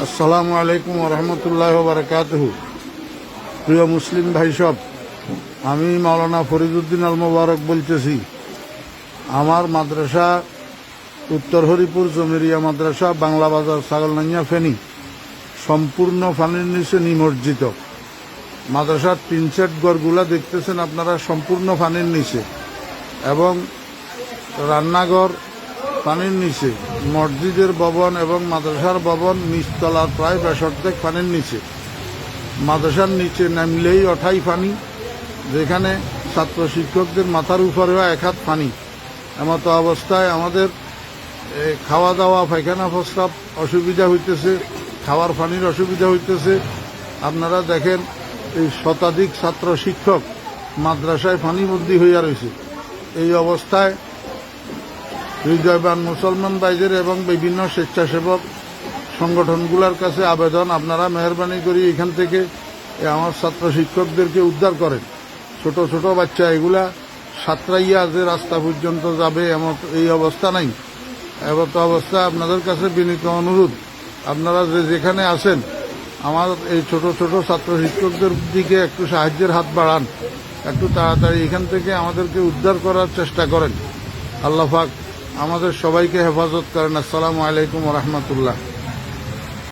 আসসালামু আলাইকুম রহমতুল্লাহ বারকাতুহু। প্রিয় মুসলিম ভাই সব, আমি মাওলানা ফরিদুদ্দিন আল মোবারক বলতেছি। আমার মাদ্রাসা উত্তর হরিপুর জমিরিয়া মাদ্রাসা, বাংলা বাজার, ছাগলনাইয়া, ফেনী সম্পূর্ণ পানির নিচে নিমজ্জিত। মাদ্রাসার তিন সেট ঘরগুলা দেখতেছেন আপনারা, সম্পূর্ণ পানির নিচে, এবং রান্নাঘর পানির নিচে, মসজিদের ভবন এবং মাদ্রাসার ভবন নিচতলার প্রায় 62 পানির নিচে। মাদ্রাসার নিচে নামলেই অঠাই পানি, যেখানে ছাত্র শিক্ষকদের মাথার উপরেও 1 হাত পানি। এমতো অবস্থায় আমাদের খাওয়া দাওয়া, পায়খানা প্রস্রাব অসুবিধা হইতেছে, খাওয়ার পানির অসুবিধা হইতেছে। আপনারা দেখেন, এই শতাধিক ছাত্র শিক্ষক মাদ্রাসায় পানিবন্দী হইয়া রয়েছে। এই অবস্থায় হৃদয়বান মুসলমান ভাইদের এবং বিভিন্ন স্বেচ্ছাসেবক সংগঠনগুলোর কাছে আবেদন, আপনারা মেহরবানি করে এখান থেকে আমার ছাত্র শিক্ষকদেরকে উদ্ধার করেন। ছোট ছোট বাচ্চা এগুলা সাঁতরাইয়া যে রাস্তা পর্যন্ত যাবে এমন এই অবস্থা নাই। এমত অবস্থা আপনাদের কাছে বিনীত অনুরোধ, আপনারা যেখানে আছেন আমার এই ছোট ছোট ছাত্র শিক্ষকদের দিকে একটু সাহায্যের হাত বাড়ান, একটু তাড়াতাড়ি এখান থেকে আমাদেরকে উদ্ধার করার চেষ্টা করেন। আল্লাহ পাক আমাদের সবাইকে হেফাজত করেন। আসসালামু আলাইকুম রহমতুল্লাহ।